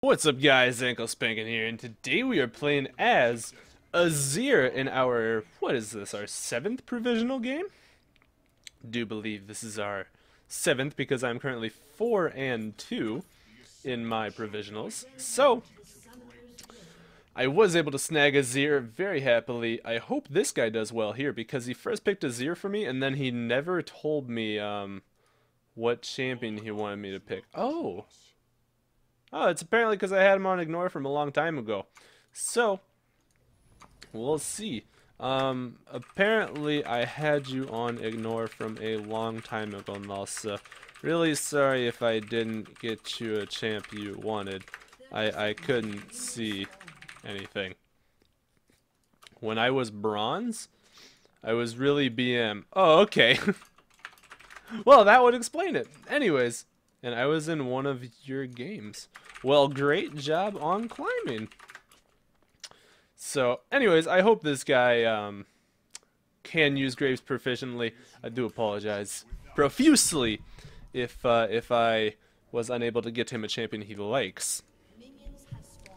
What's up guys, Anklespankin here, and today we are playing as Azir in our, what is this, our 7th provisional game? Do believe this is our 7th because I'm currently 4-2 in my provisionals. So, I was able to snag Azir very happily. I hope this guy does well here because he first picked Azir for me and then he never told me what champion he wanted me to pick. Oh, it's apparently because I had him on ignore from a long time ago. So, we'll see. Apparently I had you on ignore from a long time ago, Nalsa. Really sorry if I didn't get you a champ you wanted. I couldn't see anything. When I was bronze, I was really BM. Oh, okay. Well, that would explain it. Anyways, and I was in one of your games. Well, great job on climbing. So, anyways, I hope this guy can use Graves proficiently. I do apologize profusely if I was unable to get him a champion he likes.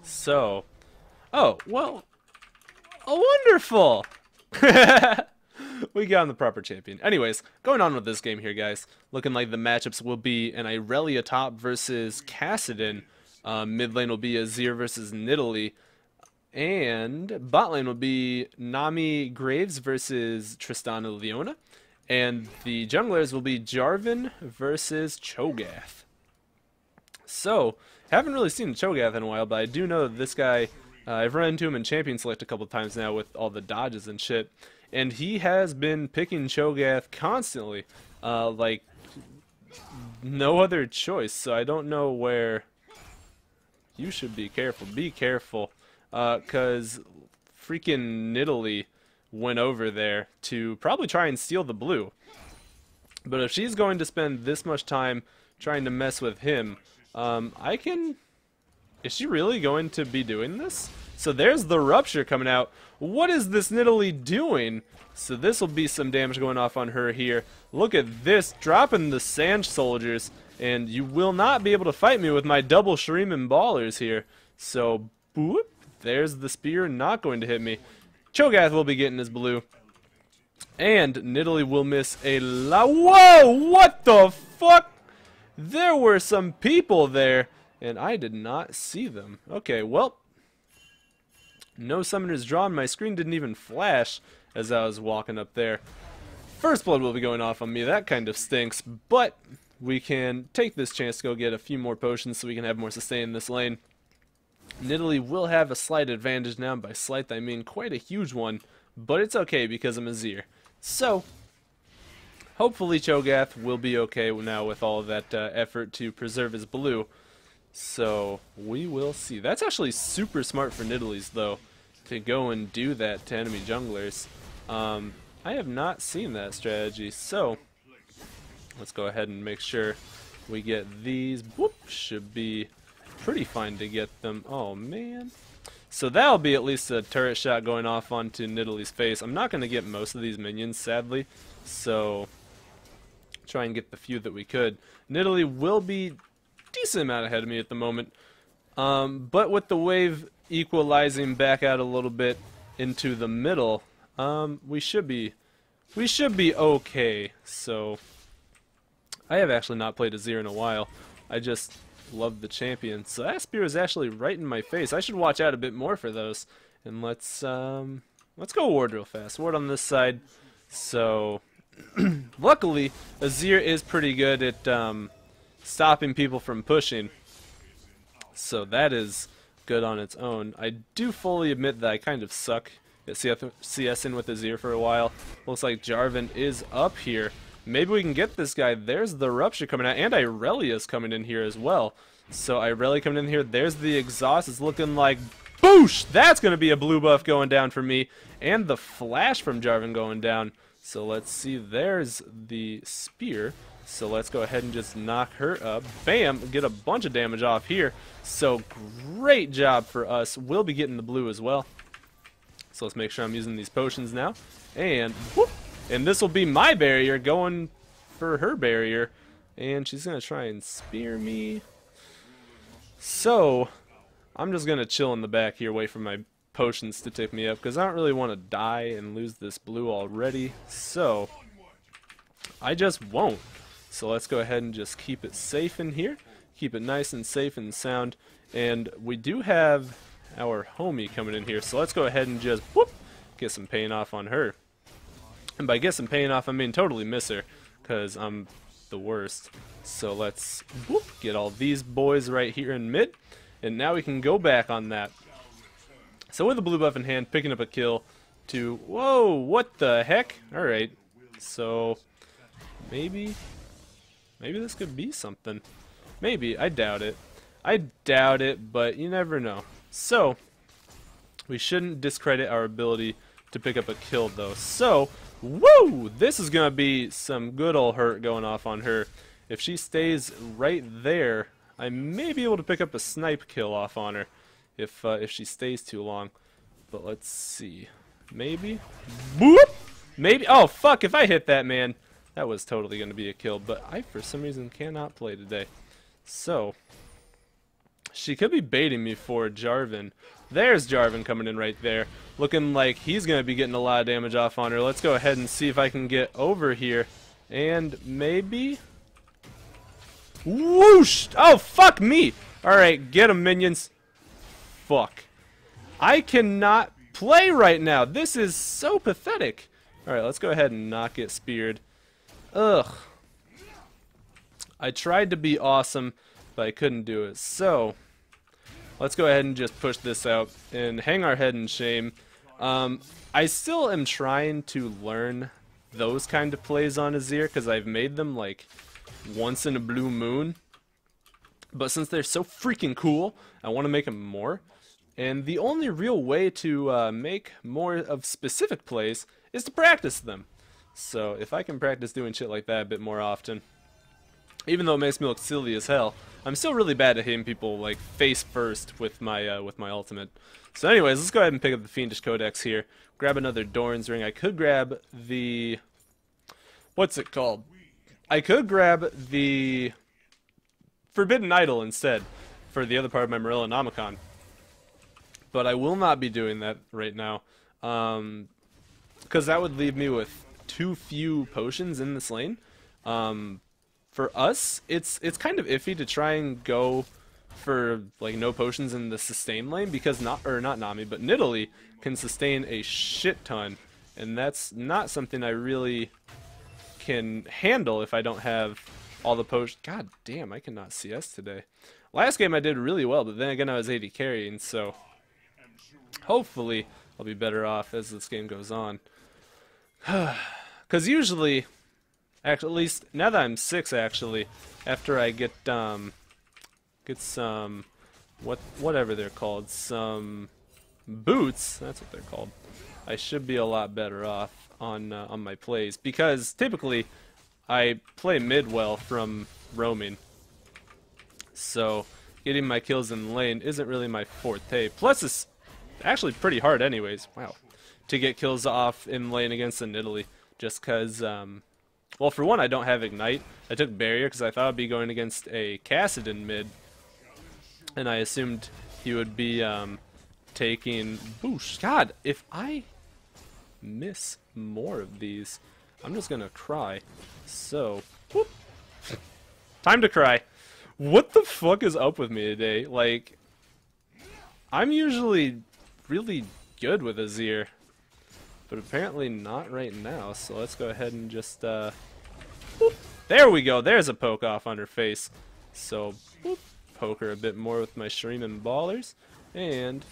So, oh, well, wonderful! We got him the proper champion. Anyways, going on with this game here, guys. Looking like the matchups will be an Irelia top versus Kassadin. Mid lane will be Azir versus Nidalee. And bot lane will be Nami Graves versus Tristana Leona. And the junglers will be Jarvan versus Cho'Gath. So, haven't really seen Cho'Gath in a while, but I do know that this guy, I've run into him in Champion Select a couple times now with all the dodges and shit. And he has been picking Cho'Gath constantly, like no other choice. So I don't know where you should be careful. Be careful, cause freaking Nidalee went over there to probably try and steal the blue. But if she's going to spend this much time trying to mess with him, I can. Is she really going to be doing this? So there's the rupture coming out. What is this Nidalee doing? So this will be some damage going off on her here. Look at this, dropping the sand soldiers. And you will not be able to fight me with my double Shuriman ballers here. So, boop, there's the spear, not going to hit me. Cho'Gath will be getting his blue. And Nidalee will miss a lot. Whoa, what the fuck? There were some people there, and I did not see them. Okay, well, no summoners drawn. My screen didn't even flash as I was walking up there. First blood will be going off on me. That kind of stinks, but we can take this chance to go get a few more potions so we can have more sustain in this lane. Nidalee will have a slight advantage now. By slight, I mean quite a huge one, but it's okay because I'm Azir. So, hopefully Cho'Gath will be okay now with all of that effort to preserve his blue. So, we will see. That's actually super smart for Nidalee's, though, to go and do that to enemy junglers. I have not seen that strategy, so let's go ahead and make sure we get these. Whoop, should be pretty fine to get them. Oh, man. So that'll be at least a turret shot going off onto Nidalee's face. I'm not going to get most of these minions, sadly, so try and get the few that we could. Nidalee will be decent amount ahead of me at the moment, but with the wave equalizing back out a little bit into the middle, we should be okay. So I have actually not played Azir in a while. I just love the champion. So that spear is actually right in my face. I should watch out a bit more for those. And let's go ward real fast. Ward on this side. So luckily Azir is pretty good at stopping people from pushing. So that is good on its own. I do fully admit that I kind of suck at CSing with Azir for a while. Looks like Jarvan is up here. Maybe we can get this guy. There's the rupture coming out, and Irelia's coming in here as well. So Irelia coming in here. There's the exhaust. It's looking like boosh! That's going to be a blue buff going down for me. And the flash from Jarvan going down. So let's see. There's the spear. So let's go ahead and just knock her up. Bam! Get a bunch of damage off here. So great job for us. We'll be getting the blue as well. So let's make sure I'm using these potions now. And whoop! And this will be my barrier going for her barrier. And she's going to try and spear me. So, I'm just going to chill in the back here, wait for my potions to tick me up, because I don't really want to die and lose this blue already. So, I just won't. So let's go ahead and just keep it safe in here. Keep it nice and safe and sound. And we do have our homie coming in here, so let's go ahead and just whoop, get some pain off on her. And by get some pain off, I mean totally miss her, because I'm the worst. So let's whoop, get all these boys right here in mid, and now we can go back on that. So with the blue buff in hand, picking up a kill to, whoa, what the heck? Alright, so maybe this could be something. Maybe, I doubt it. I doubt it, but you never know. So, we shouldn't discredit our ability to pick up a kill though. So, woo! This is going to be some good old hurt going off on her. If she stays right there, I may be able to pick up a snipe kill off on her if she stays too long. But let's see. Maybe? Boop! Maybe? Oh, fuck, if I hit that, man, that was totally going to be a kill. But I, for some reason, cannot play today. So, she could be baiting me for Jarvan. There's Jarvan coming in right there. Looking like he's going to be getting a lot of damage off on her. Let's go ahead and see if I can get over here. And maybe... Whoosh! Oh, fuck me! Alright, get him, minions. Fuck. I cannot play right now. This is so pathetic. Alright, let's go ahead and not get speared. Ugh. I tried to be awesome, but I couldn't do it. So, let's go ahead and just push this out and hang our head in shame. I still am trying to learn those kind of plays on Azir, because I've made them like once in a blue moon. But since they're so freaking cool, I want to make them more. And the only real way to make more of specific plays is to practice them. So if I can practice doing shit like that a bit more often, even though it makes me look silly as hell, I'm still really bad at hitting people like face first with my ultimate. So anyways, let's go ahead and pick up the Fiendish Codex here. Grab another Doran's Ring. I could grab the... what's it called? I could grab the Forbidden Idol instead for the other part of my Morellonomicon. But I will not be doing that right now. Because that would leave me with too few potions in this lane. For us, it's kind of iffy to try and go for like no potions in the sustain lane, because not Nami, but Nidalee can sustain a shit ton, and that's not something I really can handle if I don't have all the potions. God damn, I cannot CS today. Last game I did really well, but then again I was AD carrying, so hopefully I'll be better off as this game goes on. Because usually, actually, at least now that I'm 6, actually, after I get some whatever they're called, some boots, that's what they're called, I should be a lot better off on my plays, because typically I play mid well from roaming, so getting my kills in the lane isn't really my forte. Plus it's actually pretty hard anyways, wow, to get kills off in lane against the Nidalee, just because well, for one, I don't have Ignite. I took Barrier because I thought I'd be going against a Kassadin mid, and I assumed he would be taking Boosh. God, if I miss more of these, I'm just gonna cry. So, whoop. Time to cry. What the fuck is up with me today? Like, I'm usually really good with Azir, but apparently not right now, so let's go ahead and just, whoop. There we go, there's a poke off on her face. So, whoop, poke her a bit more with my Shuriken Ballers, and...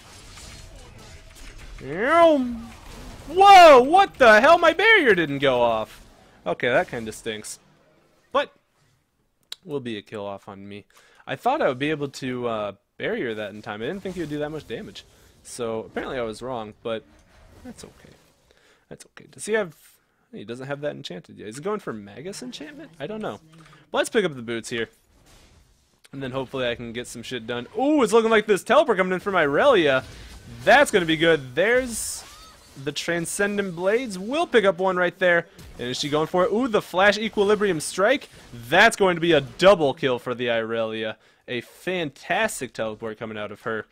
Whoa, what the hell? My barrier didn't go off. Okay, that kind of stinks. But, will be a kill off on me. I thought I would be able to barrier that in time. I didn't think he would do that much damage. So, apparently I was wrong, but that's okay. That's okay. Does he have... He doesn't have that enchanted yet. Is he going for Magus enchantment? I don't know. But let's pick up the boots here. And then hopefully I can get some shit done. Ooh, it's looking like this teleport coming in for my Irelia. That's going to be good. There's the Transcendent Blades. We'll pick up one right there. And is she going for it? Ooh, the Flash Equilibrium Strike. That's going to be a double kill for the Irelia. A fantastic teleport coming out of her.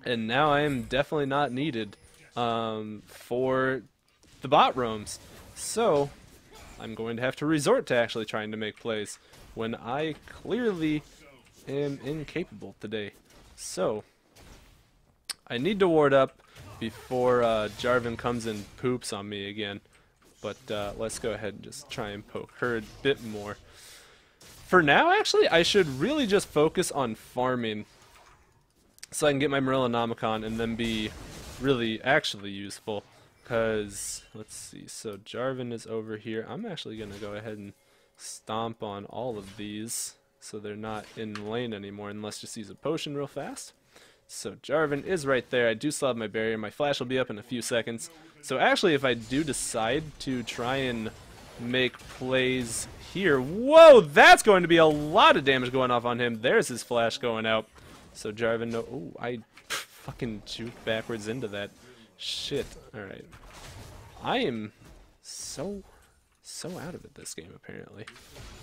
And now I am definitely not needed for the bot roams. So I'm going to have to resort to actually trying to make plays when I clearly am incapable today. So I need to ward up before Jarvan comes and poops on me again. But let's go ahead and just try and poke her a bit more. For now, actually, I should really just focus on farming so I can get my Morellonomicon and then be really actually useful. Because, let's see, so Jarvan is over here. I'm actually going to go ahead and stomp on all of these so they're not in lane anymore, and let's just use a potion real fast. So Jarvan is right there. I do still have my barrier. My flash will be up in a few seconds. So actually, if I do decide to try and make plays here, whoa, that's going to be a lot of damage going off on him. There's his flash going out. So Jarvan, no, oh, I fucking juked backwards into that. Shit. Alright. I am so out of it this game, apparently.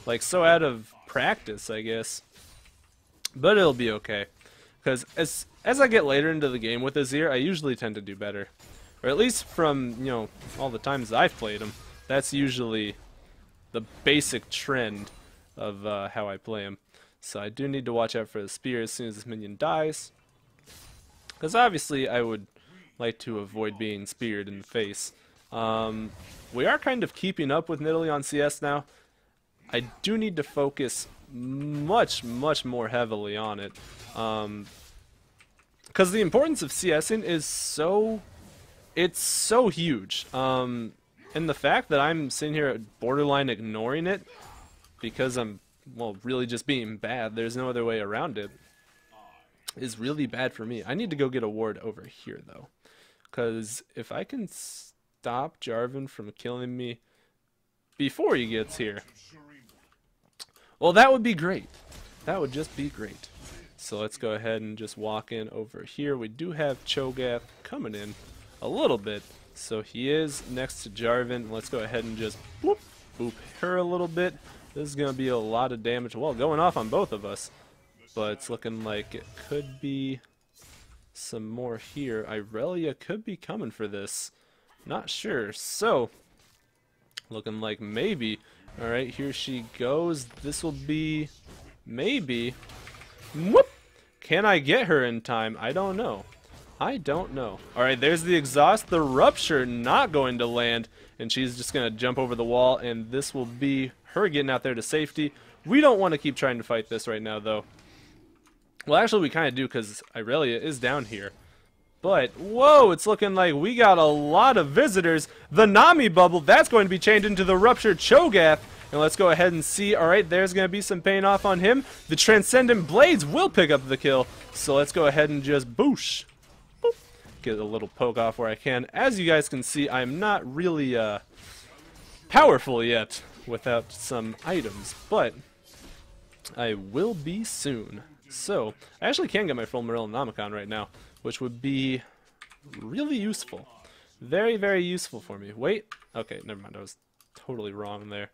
Like, so out of practice, I guess. But it'll be okay. Because as I get later into the game with Azir, I usually tend to do better. Or at least from, you know, all the times I've played him. That's usually the basic trend of how I play him. So I do need to watch out for the spear as soon as this minion dies. Because obviously I would like to avoid being speared in the face. We are kind of keeping up with Nidalee on CS now. I do need to focus much more heavily on it. Because the importance of CSing is so huge. And the fact that I'm sitting here borderline ignoring it because I'm, well, really just being bad, there's no other way around it, is really bad for me. I need to go get a ward over here, though. Because if I can stop Jarvan from killing me before he gets here, well, that would be great. That would just be great. So let's go ahead and just walk in over here. We do have Cho'Gath coming in a little bit. So he is next to Jarvan. Let's go ahead and just boop her a little bit. This is going to be a lot of damage. Well, going off on both of us. But it's looking like it could be some more here. Irelia could be coming for this. Not sure. So, looking like maybe. Alright, here she goes. This will be maybe. Whoop! Can I get her in time? I don't know. I don't know. Alright, there's the exhaust. The rupture not going to land. And she's just going to jump over the wall. And this will be her getting out there to safety. We don't want to keep trying to fight this right now, though. Well, actually, we kind of do because Irelia is down here. But, whoa, it's looking like we got a lot of visitors. The Nami bubble, that's going to be changed into the ruptured Cho'Gath. And let's go ahead and see. All right, there's going to be some pain off on him. The Transcendent Blades will pick up the kill. So let's go ahead and just boosh. Boop. Get a little poke off where I can. As you guys can see, I'm not really powerful yet without some items. But I will be soon. So, I actually can get my full Morellonomicon right now, which would be really useful. Very, very useful for me. Wait. Okay, never mind. I was totally wrong there.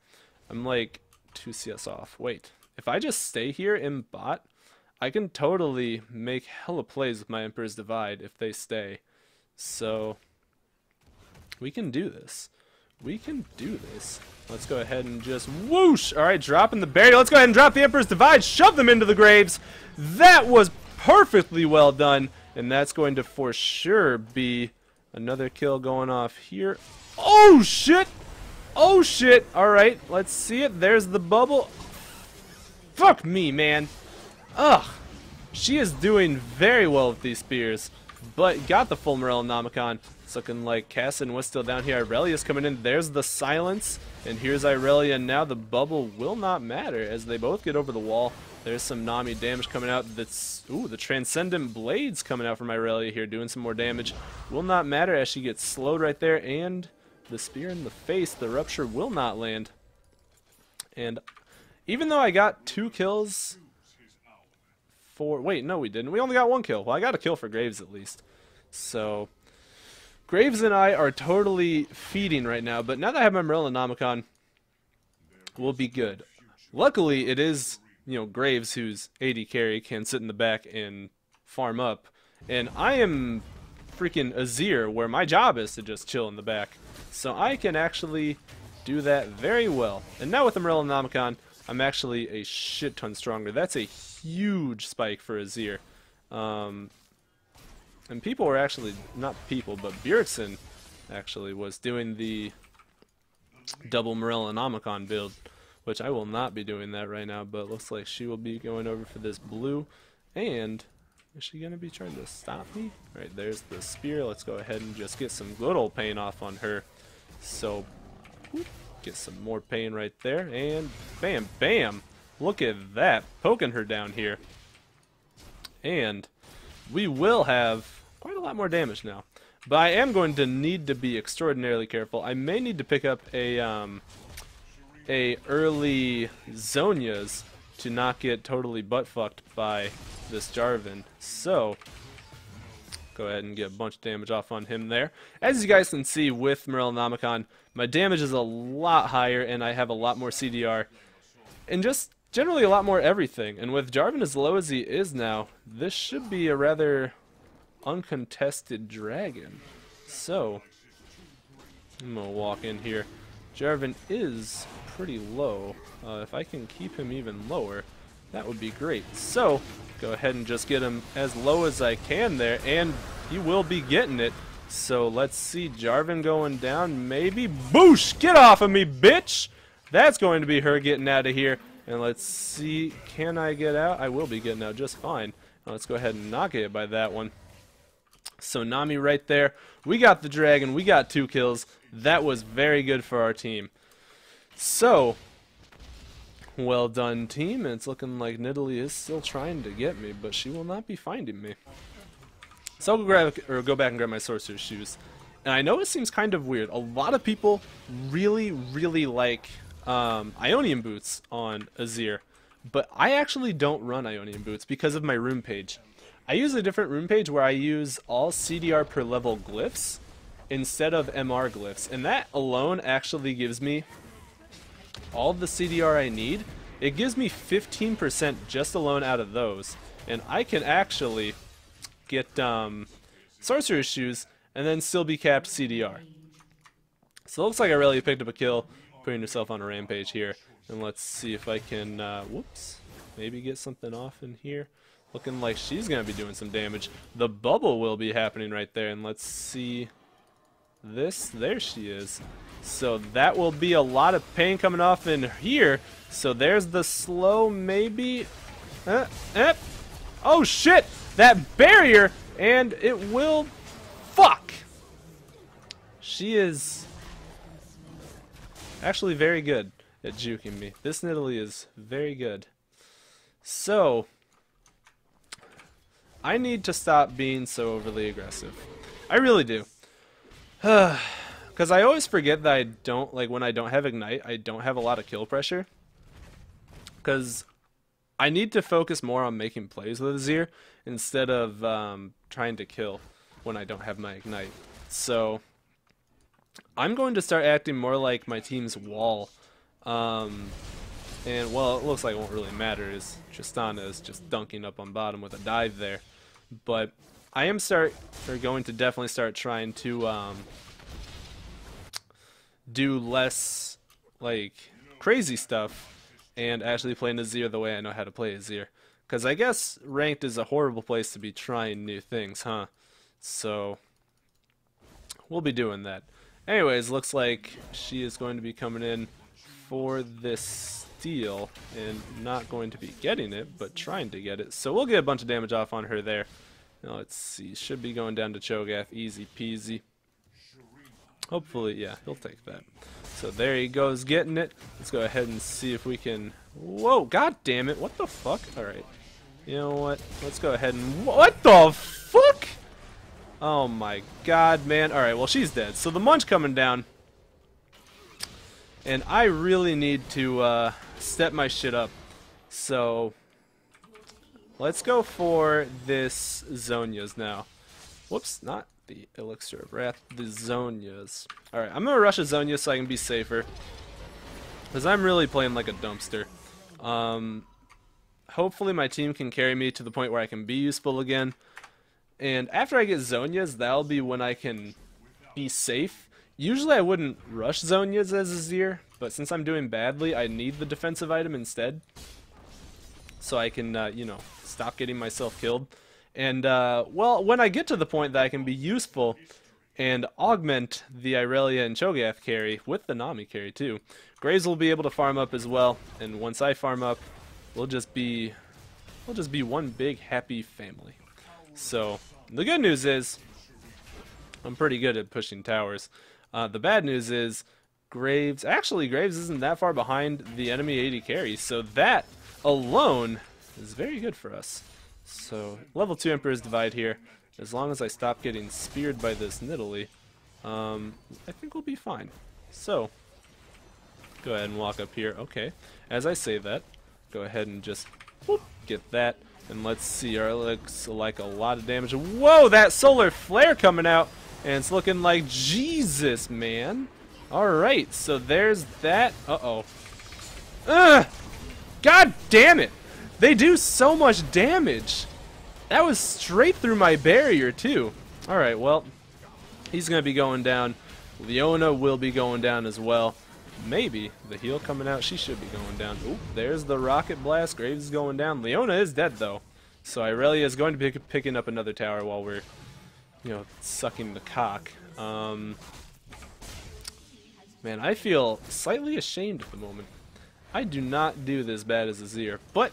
I'm like 2 CS off. Wait. If I just stay here in bot, I can totally make hella plays with my Emperor's Divide if they stay. So, we can do this. We can do this. Let's go ahead and just whoosh. All right, dropping the barrier. Let's go ahead and drop the Emperor's Divide. Shove them into the graves. That was perfectly well done. And that's going to for sure be another kill going off here. Oh, shit. Oh, shit. All right, let's see it. There's the bubble. Fuck me, man. Ugh. She is doing very well with these spears. But got the full Morellonomicon. It's looking like Cassidin was still down here. Irelia's coming in. There's the silence. And here's Irelia. Now the bubble will not matter as they both get over the wall. There's some Nami damage coming out. That's, ooh, the Transcendent Blades coming out from Irelia here, doing some more damage. Will not matter as she gets slowed right there. And the spear in the face, the rupture will not land. And even though I got 2 kills for... Wait, no we didn't. We only got 1 kill. Well, I got a kill for Graves at least. So... Graves and I are totally feeding right now, but now that I have my Morellonomicon, we'll be good. Luckily, it is, you know, Graves who's AD carry, can sit in the back and farm up, And I am freaking Azir, where my job is to just chill in the back. So I can actually do that very well. And now with the Morellonomicon, I'm actually a shit ton stronger. That's a huge spike for Azir. And people were actually, not people, but Bjergsen actually was doing the double Morellonomicon build, which I will not be doing that right now, but looks like she will be going over for this blue. And is she going to be trying to stop me? Alright, there's the spear. Let's go ahead and just get some good old pain off on her. So, whoop, get some more pain right there, and bam, bam! Look at that, poking her down here. And we will have quite a lot more damage now. But I am going to need to be extraordinarily careful. I may need to pick up a early Zhonya's to not get totally butt-fucked by this Jarvan. So, go ahead and get a bunch of damage off on him there. As you guys can see with Morellonomicon, my damage is a lot higher and I have a lot more CDR. And just generally a lot more everything. And with Jarvan as low as he is now, this should be a rather uncontested dragon. So, I'm going to walk in here. Jarvan is pretty low. If I can keep him even lower, that would be great. So, go ahead and just get him as low as I can there, and he will be getting it. So, let's see, Jarvan going down, maybe. Boosh! Get off of me, bitch! That's going to be her getting out of here. And let's see, can I get out? I will be getting out just fine. Now, let's go ahead and not get hit by that one. So, Nami right there. We got the dragon, we got 2 kills. That was very good for our team. So, well done, team. And it's looking like Nidalee is still trying to get me, but she will not be finding me. So I'll go back and grab my sorcerer's shoes. And I know it seems kind of weird. A lot of people really, really like Ionian boots on Azir, but I actually don't run Ionian boots because of my rune page. I use a different rune page where I use all CDR per level glyphs instead of MR glyphs, and that alone actually gives me all the CDR I need. It gives me 15% just alone out of those, and I can actually get sorcerer's shoes and then still be capped CDR. So it looks like I really picked up a kill, putting herself on a rampage here. And let's see if I can, whoops, maybe get something off in here. Looking like she's going to be doing some damage. The bubble will be happening right there, and let's see this. There she is. So that will be a lot of pain coming off in here. So there's the slow, maybe. Oh shit! That barrier, and it will. Fuck! She is actually very good at juking me. This Nidalee is very good. So, I need to stop being so overly aggressive. I really do. Because I always forget that I don't, like when I don't have Ignite, I don't have a lot of kill pressure. Because I need to focus more on making plays with Azir instead of trying to kill when I don't have my Ignite. So, I'm going to start acting more like my team's wall. And, well, it looks like it won't really matter as Tristana is just dunking up on bottom with a dive there. But I am going to definitely start trying to do less, like, crazy stuff and actually play Azir the way I know how to play Azir. Because I guess ranked is a horrible place to be trying new things, huh? So, we'll be doing that. Anyways, looks like she is going to be coming in for this steal and not going to be getting it, but trying to get it. So we'll get a bunch of damage off on her there. Now let's see, should be going down to Cho'Gath, easy peasy. Hopefully, yeah, he'll take that. So there he goes, getting it. Let's go ahead and see if we can. Whoa, god damn it, what the fuck? Alright, you know what, let's go ahead and. What the fuck? Oh my god, man. Alright, well, she's dead. So the Munch coming down. And I really need to step my shit up. So, let's go for this Zhonya's now. Whoops, not the Elixir of Wrath, the Zhonya's. Alright, I'm going to rush a Zhonya so I can be safer. Because I'm really playing like a dumpster. Hopefully my team can carry me to the point where I can be useful again. And after I get Zonias, that'll be when I can be safe. Usually I wouldn't rush Zonias as Azir, but since I'm doing badly, I need the defensive item instead. So I can, you know, stop getting myself killed. And, well, when I get to the point that I can be useful and augment the Irelia and Cho'Gath carry with the Nami carry too, Graves will be able to farm up as well. And once I farm up, we'll just be one big happy family. So the good news is I'm pretty good at pushing towers. The bad news is Graves isn't that far behind the enemy AD carry, so that alone is very good for us. So level 2 Emperor's Divide here. As long as I stop getting speared by this Nidalee, I think we'll be fine. So go ahead and walk up here. Okay, as I say that, go ahead and just whoop, get that. And let's see, it looks like a lot of damage. Whoa, that solar flare coming out, and it's looking like Jesus, man. Alright, so there's that. Uh-oh. Ugh! God damn it! They do so much damage. That was straight through my barrier, too. Alright, well, he's going to be going down. Leona will be going down as well. Maybe the heal coming out, she should be going down. Oop, there's the rocket blast. Graves is going down. Leona is dead, though. So Irelia is going to be picking up another tower while we're, you know, sucking the cock. Man, I feel slightly ashamed at the moment. I do not do this bad as Azir, but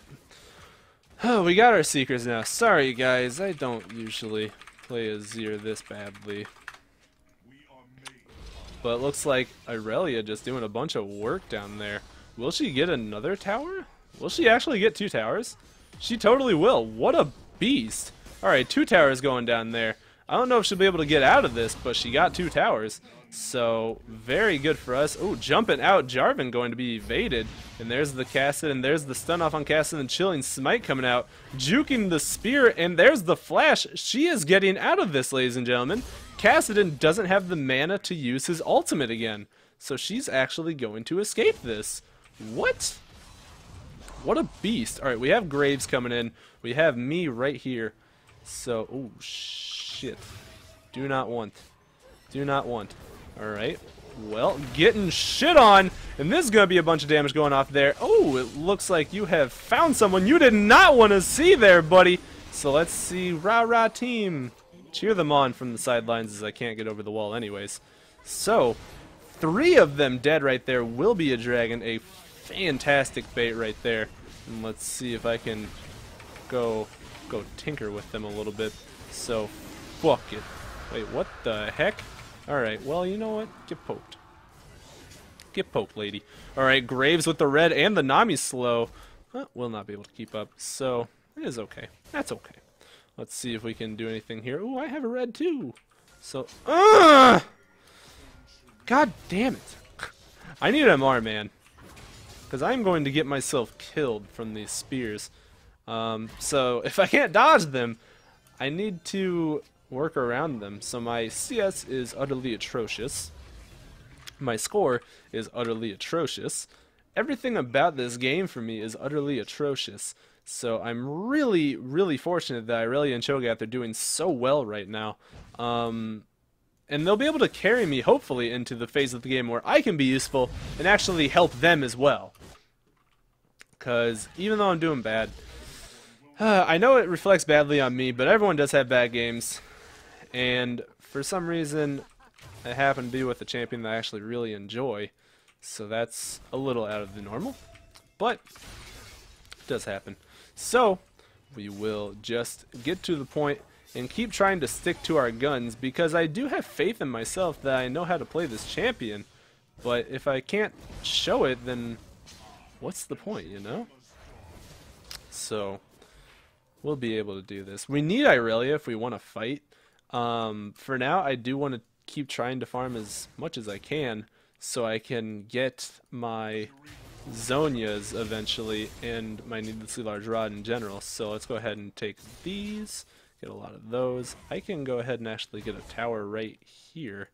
oh, we got our Seekers now. Sorry, guys, I don't usually play Azir this badly. But it looks like Irelia just doing a bunch of work down there. Will she get another tower? Will she actually get 2 towers? She totally will. What a beast. Alright, 2 towers going down there. I don't know if she'll be able to get out of this, but she got 2 towers. So, very good for us. Oh, jumping out. Jarvan going to be evaded. And there's the Cassid, and there's the stun off on Cassid, and Chilling Smite coming out. Juking the spear, and there's the flash. She is getting out of this, ladies and gentlemen. Kassadin doesn't have the mana to use his ultimate again. So she's actually going to escape this. What? What a beast. Alright, we have Graves coming in. We have me right here. So, oh, shit. Do not want. Do not want. Alright. Well, getting shit on. And this is going to be a bunch of damage going off there. Oh, it looks like you have found someone you did not want to see there, buddy. So let's see. Rah-rah team. Cheer them on from the sidelines as I can't get over the wall anyways. So, 3 of them dead right there. Will be a dragon. A fantastic bait right there. And let's see if I can go tinker with them a little bit. So, fuck it. Wait, what the heck? Alright, well, you know what? Get poked. Get poked, lady. Alright, Graves with the red and the Nami slow. Will not be able to keep up. So, it is okay. That's okay. Let's see if we can do anything here. Ooh, I have a red too. So, God damn it. I need MR, man. Because I'm going to get myself killed from these spears. So, if I can't dodge them, I need to work around them. So my CS is utterly atrocious. My score is utterly atrocious. Everything about this game for me is utterly atrocious. So I'm really, really fortunate that Irelia and Cho'Gath are doing so well right now. And they'll be able to carry me, hopefully, into the phase of the game where I can be useful and actually help them as well. Because even though I'm doing bad, I know it reflects badly on me, but everyone does have bad games. And for some reason, I happen to be with a champion that I actually really enjoy. So that's a little out of the normal. But it does happen. So, we will just get to the point and keep trying to stick to our guns because I do have faith in myself that I know how to play this champion. But if I can't show it, then what's the point, you know? So, we'll be able to do this. We need Irelia if we want to fight. For now, I do want to keep trying to farm as much as I can so I can get my Zonias eventually and my needlessly large rod in general. So let's go ahead and take these, get a lot of those. I can go ahead and actually get a tower right here,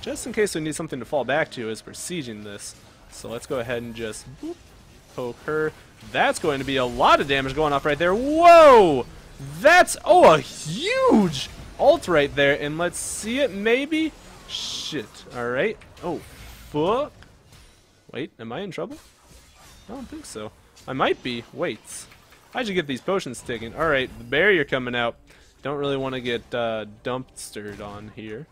just in case we need something to fall back to as we're sieging this. So let's go ahead and just boop, poke her. That's going to be a lot of damage going off right there. Whoa! That's, oh, a huge ult right there. And let's see it, maybe? Shit. Alright. Oh, fuck. Wait, am I in trouble? I don't think so. I might be. Wait. How'd you get these potions taken? Alright, the barrier coming out. Don't really want to get dumpstered on here.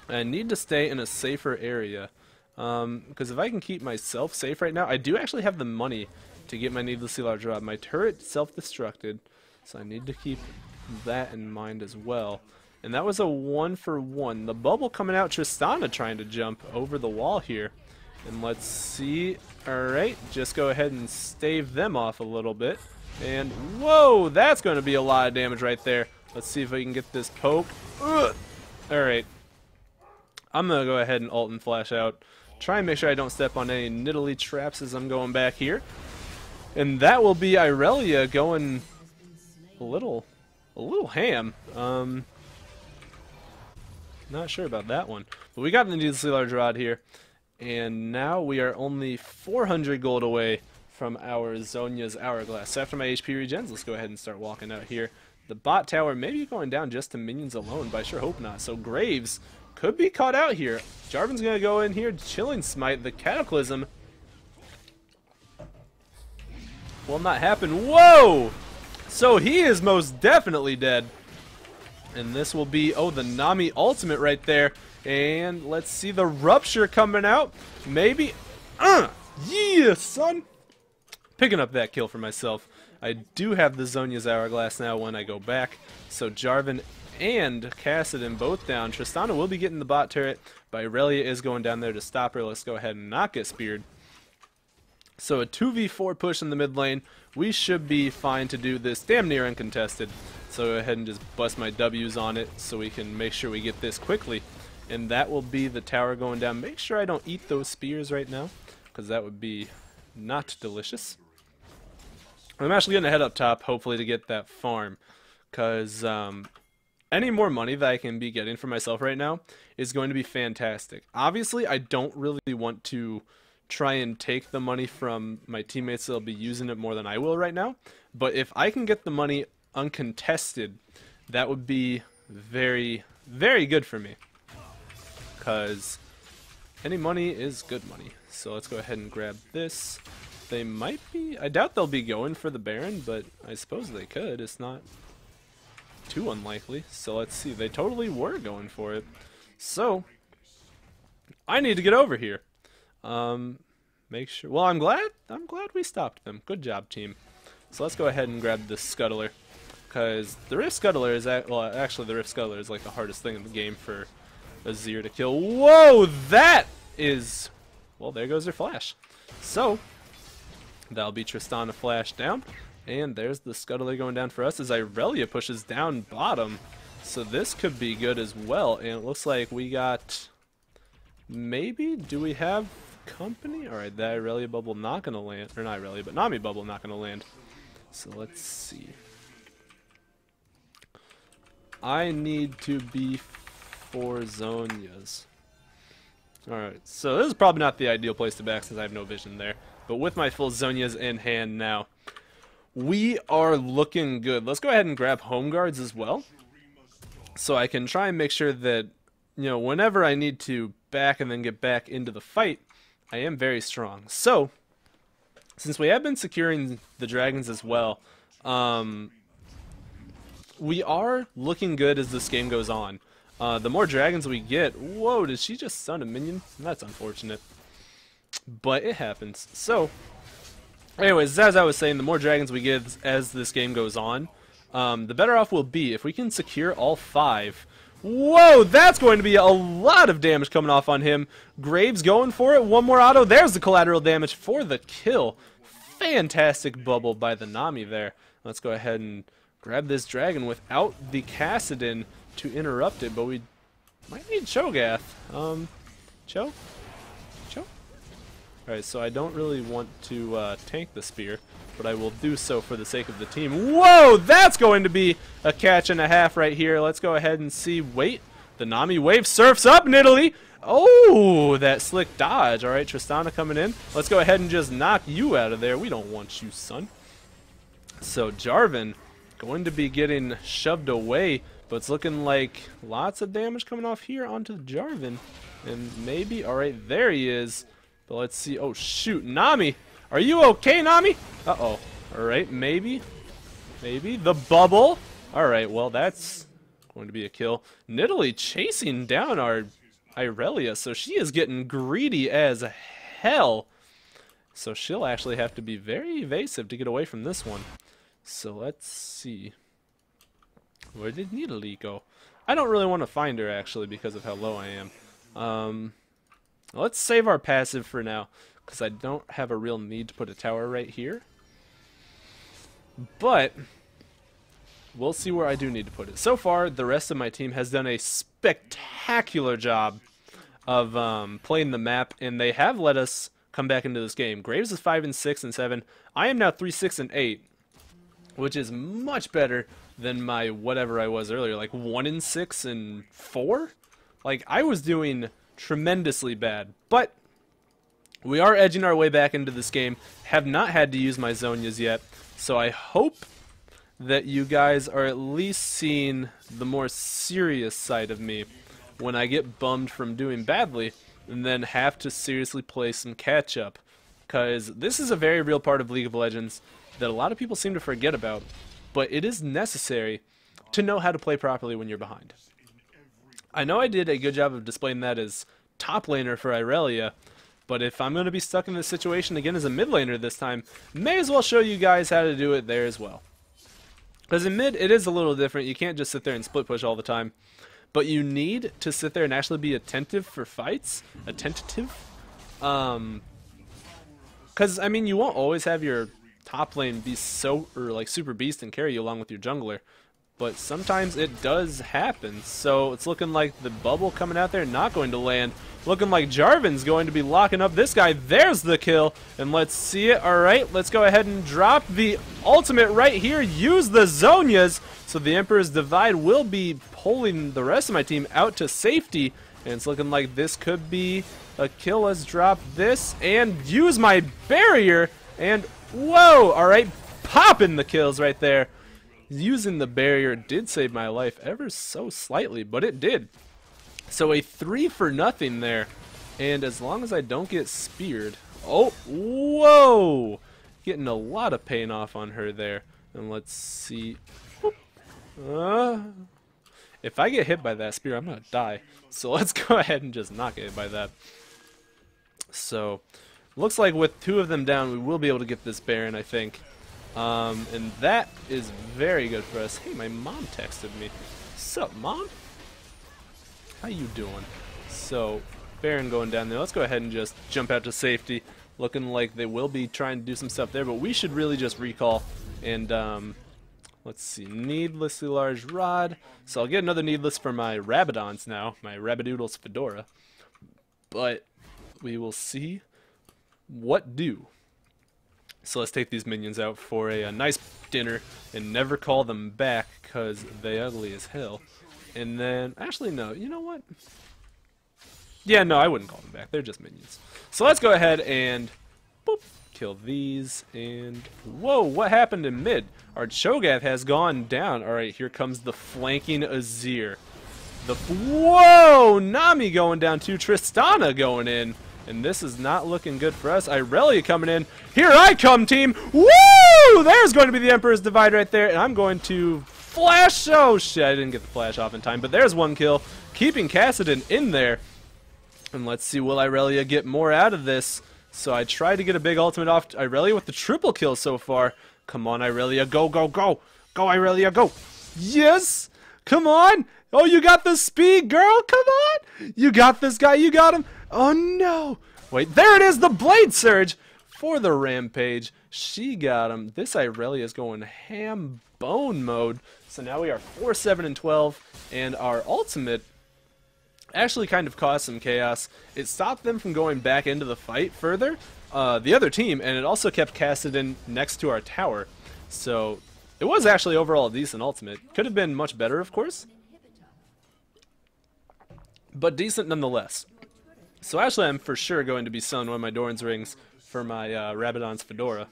I need to stay in a safer area. Because if I can keep myself safe right now, I do actually have the money to get my needlessly large rod. My turret self-destructed, so I need to keep that in mind as well. And that was a 1-for-1. The bubble coming out, Tristana trying to jump over the wall here. And let's see. Alright, just go ahead and stave them off a little bit. And, whoa, that's going to be a lot of damage right there. Let's see if we can get this poke. Alright. I'm going to go ahead and ult and flash out. Try and make sure I don't step on any Nidalee traps as I'm going back here. And that will be Irelia going a little ham. Not sure about that one. But we got the needlessly large rod here. And now we are only 400 gold away from our Zhonya's Hourglass. So after my HP regens, let's go ahead and start walking out here. The bot tower may be going down just to minions alone, but I sure hope not. So Graves could be caught out here. Jarvan's going to go in here, Chilling Smite. The Cataclysm will not happen. Whoa! So he is most definitely dead. And this will be, oh, the Nami ultimate right there. And let's see the Rupture coming out. Maybe. Yeah, son. Picking up that kill for myself. I do have the Zhonya's Hourglass now when I go back. So Jarvan and Kassadin both down. Tristana will be getting the bot turret, but Irelia is going down there to stop her. Let's go ahead and not get speared. So a 2v4 push in the mid lane. We should be fine to do this damn near uncontested. So go ahead and just bust my W's on it so we can make sure we get this quickly. And that will be the tower going down. Make sure I don't eat those spears right now, because that would be not delicious. I'm actually going to head up top, hopefully to get that farm, because any more money that I can be getting for myself right now is going to be fantastic. Obviously, I don't really want to try and take the money from my teammates that'll be using it more than I will right now, but if I can get the money uncontested, that would be very, very good for me, because any money is good money. So let's go ahead and grab this. They might be, I doubt they'll be going for the Baron, but I suppose they could. It's not too unlikely. So let's see, they totally were going for it. So I need to get over here. Make sure, well, I'm glad we stopped them. Good job, team. So let's go ahead and grab this Scuttler, because the Rift Scuttler is, well, actually the Rift Scuttler is like the hardest thing in the game for Azir to kill. Whoa, that is, well, there goes their flash. So that'll be Tristana flash down, and there's the Scuttler going down for us as Irelia pushes down bottom. So this could be good as well, and it looks like we got, maybe, do we have company? Alright, that Irelia bubble not gonna land, or not Irelia, but Nami bubble not gonna land. So let's see. I need to be for Zhonya's. Alright, so this is probably not the ideal place to back since I have no vision there. But with my full Zhonya's in hand now, we are looking good. Let's go ahead and grab home guards as well, so I can try and make sure that, you know, whenever I need to back and then get back into the fight, I am very strong. So since we have been securing the dragons as well, we are looking good as this game goes on. The more dragons we get, whoa, did she just stun a minion? That's unfortunate, but it happens. So anyways, as I was saying, the more dragons we get as this game goes on, the better off we'll be. If we can secure all 5, whoa, that's going to be a lot of damage coming off on him. Graves going for it, one more auto, there's the collateral damage for the kill. Fantastic bubble by the Nami there. Let's go ahead and grab this dragon without the Kassadin to interrupt it, but we might need Cho'Gath. Cho? Alright, so I don't really want to tank the spear, but I will do so for the sake of the team. Whoa, that's going to be a catch and a half right here. Let's go ahead and see. Wait, the Nami wave surfs up, Nidalee. Oh, that slick dodge. Alright, Tristana coming in. Let's go ahead and just knock you out of there. We don't want you, son. So Jarvan going to be getting shoved away, but it's looking like lots of damage coming off here onto Jarvan. And maybe, alright, there he is. But let's see, oh shoot, Nami! Are you okay, Nami? Uh-oh. Alright, maybe. Maybe. The bubble! Alright, well that's going to be a kill. Nidalee chasing down our Irelia, so she is getting greedy as hell. So she'll actually have to be very evasive to get away from this one. So let's see. Where did Nidalee go? I don't really want to find her actually because of how low I am. Let's save our passive for now because I don't have a real need to put a tower right here. But we'll see where I do need to put it. So far, the rest of my team has done a spectacular job of playing the map, and they have let us come back into this game. Graves is 5 and 6 and 7. I am now 3, 6 and 8, which is much better than my whatever I was earlier, like 1 and 6 and 4. Like I was doing tremendously bad, but we are edging our way back into this game. Have not had to use my Zhonya's yet, so I hope that you guys are at least seeing the more serious side of me when I get bummed from doing badly and then have to seriously play some catch up, because this is a very real part of League of Legends that a lot of people seem to forget about, but it is necessary to know how to play properly when you're behind. I know I did a good job of displaying that as top laner for Irelia, but if I'm going to be stuck in this situation again as a mid laner this time, may as well show you guys how to do it there as well. Because in mid, it is a little different. You can't just sit there and split push all the time. But you need to sit there and actually be attentive for fights. Attentive. Because, I mean, you won't always have your top lane be like super beast and carry you along with your jungler. But sometimes it does happen. So it's looking like the bubble coming out there not going to land. Looking like Jarvan's going to be locking up this guy. There's the kill. And let's see it. Alright, let's go ahead and drop the ultimate right here. Use the Zhonya's. So the Emperor's Divide will be pulling the rest of my team out to safety. And it's looking like this could be a kill. Let's drop this and use my barrier. And whoa! Alright, popping the kills right there. Using the barrier did save my life ever so slightly, but it did. So a 3 for nothing there. And as long as I don't get speared... Oh, whoa! Getting a lot of pain off on her there. And let's see... if I get hit by that spear, I'm gonna die. So let's go ahead and just not get hit by that. So, looks like with 2 of them down, we will be able to get this Baron, I think. And that is very good for us. Hey, my mom texted me. Sup, Mom? How you doing? So, Baron going down there. Let's go ahead and just jump out to safety. Looking like they will be trying to do some stuff there, but we should really just recall. And, let's see, needlessly large rod. So I'll get another needless for my Rabadons now, my Rabadoodles Fedora. But we will see what do. So let's take these minions out for a nice dinner and never call them back because they ugly as hell. And then, actually no, you know what? Yeah, no, I wouldn't call them back. They're just minions. So let's go ahead and boop, kill these. And whoa, what happened in mid? Our Cho'Gath has gone down. All right, here comes the flanking Azir. Whoa, Nami going down too. Tristana going in. And this is not looking good for us. Irelia coming in. Here I come, team. Woo! There's going to be the Emperor's Divide right there. And I'm going to flash. Oh, shit. I didn't get the flash off in time. But there's one kill. Keeping Kassadin in there. And let's see, will Irelia get more out of this? So I tried to get a big ultimate off Irelia with the triple kill so far. Come on, Irelia. Go, go, go. Go, Irelia, go. Yes! Come on. Oh, you got the speed, girl. Come on. You got this guy. You got him. Oh, no. Wait, there it is. The Blade Surge for the Rampage. She got him. This Irelia is going ham bone mode. So now we are 4, 7, and 12. And our ultimate actually kind of caused some chaos. It stopped them from going back into the fight further, the other team, and it also kept Kassadin next to our tower. So it was actually overall a decent ultimate. Could have been much better, of course, but decent nonetheless. So actually I'm for sure going to be selling one of my Doran's rings for my Rabadon's Fedora,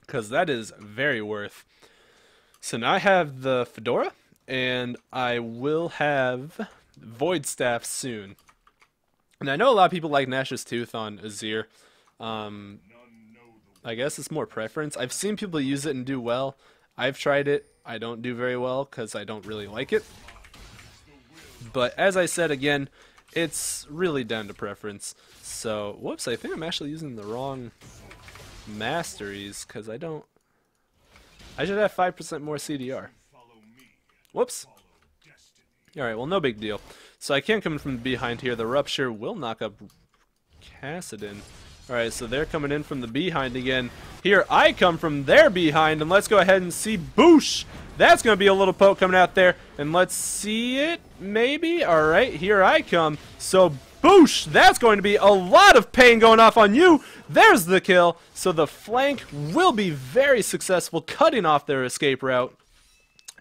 because that is very worth. So now I have the Fedora, and I will have Void Staff soon. And I know a lot of people like Nash's Tooth on Azir. I guess it's more preference. I've seen people use it and do well. I've tried it. I don't do very well because I don't really like it. But as I said again, it's really down to preference. So, whoops, I think I'm actually using the wrong Masteries because I don't... I should have 5% more CDR. Whoops. Alright, well, no big deal. So I can't come in from behind here. The Rupture will knock up Kassadin. Alright, so they're coming in from the behind again. Here I come from their behind, and let's go ahead and see Boosh. That's going to be a little poke coming out there, and let's see it, maybe? Alright, here I come. So Boosh, that's going to be a lot of pain going off on you. There's the kill. So the flank will be very successful, cutting off their escape route.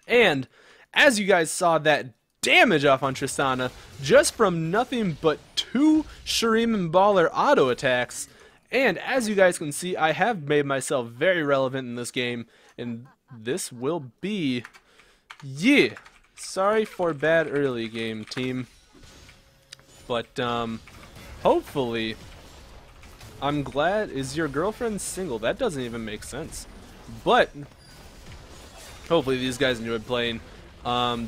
And as you guys saw, that damage off on Tristana just from nothing but 2 Shuriman Baller auto attacks. And as you guys can see, I have made myself very relevant in this game, and this will be, yeah, sorry for bad early game, team, but hopefully, I'm glad. Is your girlfriend single? That doesn't even make sense, but hopefully these guys enjoyed playing.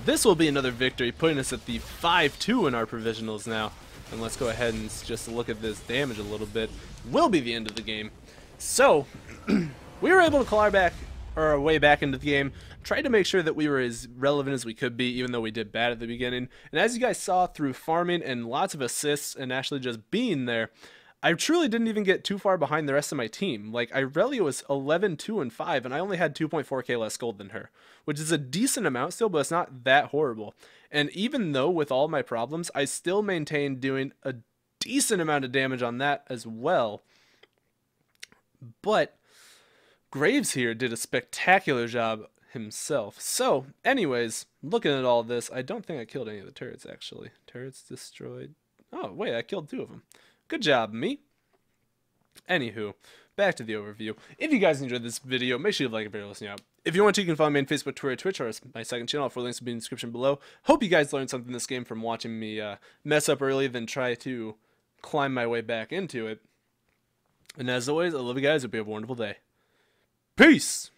This will be another victory, putting us at the 5-2 in our provisionals now. And let's go ahead and just look at this damage a little bit. Will be the end of the game. So, we were able to claw our way back into the game. Tried to make sure that we were as relevant as we could be, even though we did bad at the beginning. And as you guys saw, through farming and lots of assists and actually just being there, I truly didn't even get too far behind the rest of my team. Like, Irelia was 11, 2, and 5, and I only had 2.4k less gold than her, which is a decent amount still, but it's not that horrible. And even though with all my problems, I still maintained doing a decent amount of damage on that as well. But Graves here did a spectacular job himself. So, anyways, looking at all this, I don't think I killed any of the turrets, actually. Turrets destroyed. Oh, wait, I killed 2 of them. Good job, me. Anywho, back to the overview. If you guys enjoyed this video, make sure you like it if you're listening out. If you want to, you can follow me on Facebook, Twitter, Twitch, or my second channel. For links will be in the description below. Hope you guys learned something in this game from watching me mess up early, then try to climb my way back into it. And as always, I love you guys. Hope you have a wonderful day. Peace!